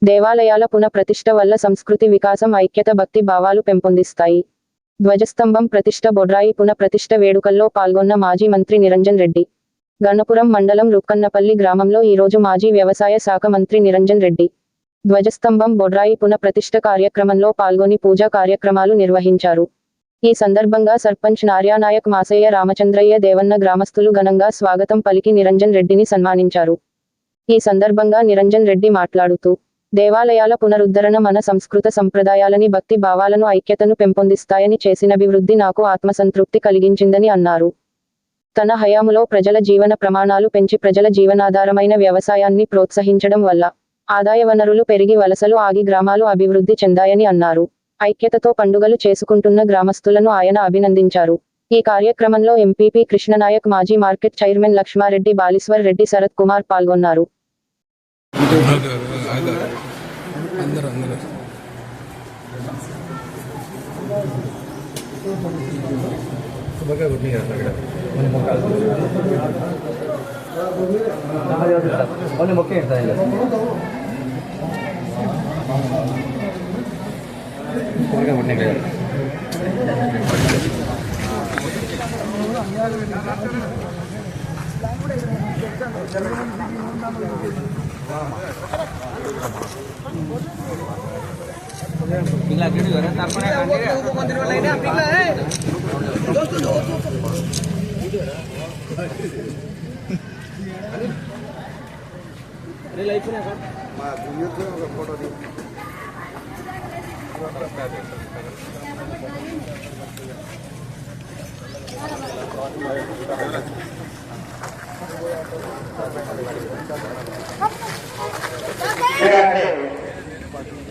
దేవాలయాల పునఃప్రతిష్ఠ వల్ల సంస్కృతి వికాసం, ఐక్యత, భక్తి భావాలు పెంపొందిస్తాయి. ధ్వజస్తంభం ప్రతిష్ఠ బొడ్రాయి పునఃప్రతిష్ఠ వేడుకల్లో పాల్గొన్న మాజీ మంత్రి నిరంజన్ రెడ్డి. గణపురం మండలం రుక్కన్నపల్లి గ్రామంలో ఈరోజు మాజీ వ్యవసాయ శాఖ మంత్రి నిరంజన్ రెడ్డి ధ్వజస్తంభం బొడ్రాయి పునఃప్రతిష్ఠ కార్యక్రమంలో పాల్గొని పూజా కార్యక్రమాలు నిర్వహించారు. ఈ సందర్భంగా సర్పంచ్ నార్యానాయక్, మాసయ్య, రామచంద్రయ్య, దేవన్న గ్రామస్తులు ఘనంగా స్వాగతం పలికి నిరంజన్ రెడ్డిని సన్మానించారు. ఈ సందర్భంగా నిరంజన్ రెడ్డి మాట్లాడుతూ, దేవాలయాల పునరుద్ధరణ మన సంస్కృత సంప్రదాయాలని, భక్తి భావాలను, ఐక్యతను పెంపొందిస్తాయని, చేసినభివృద్ధి నాకు ఆత్మసంతృప్తి కలిగించిందని అన్నారు. తన హయాములో ప్రజల జీవన ప్రమాణాలు పెంచి ప్రజల జీవనాధారమైన వ్యవసాయాన్ని ప్రోత్సహించడం వల్ల ఆదాయ వనరులు పెరిగి వలసలు ఆగి గ్రామాలు అభివృద్ధి చెందాయని అన్నారు. ఐక్యతతో పండుగలు చేసుకుంటున్న గ్రామస్తులను ఆయన అభినందించారు. ఈ కార్యక్రమంలో ఎంపీపీ కృష్ణనాయక్, మాజీ మార్కెట్ చైర్మన్ లక్ష్మారెడ్డి, బాలీశ్వర్ రెడ్డి, శరత్ కుమార్ పాల్గొన్నారు.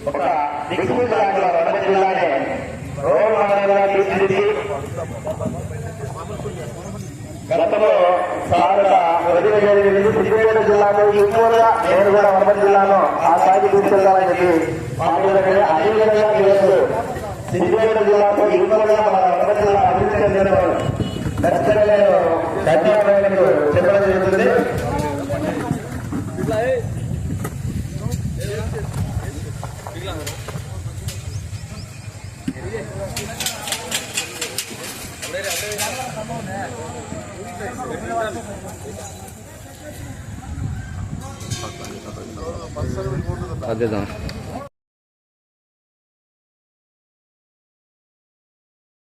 ఒక దిక్కుమూలాంధ్ర వనపర్తి జిల్లానే రోడ్డు మండలంగా తీర్చిదిద్ది గతంలో సారుగా వదిలి జరిగింది. సిద్దిపేట జిల్లాలో ఎక్కువగా నేను కూడా వనపర్తి జిల్లాలో ఆ స్థాయికి తీసుకెళ్తామని చెప్పి మాట్లాడుతుంది. అదేవిధంగా ఈరోజు సిద్దిపేట జిల్లాలో ఎక్కువగా మన వనపర్తి జిల్లా అభివృద్ధి చెందిన ఖచ్చితంగా ధన్యవాదాలు చెప్పడం జరుగుతుంది. అదే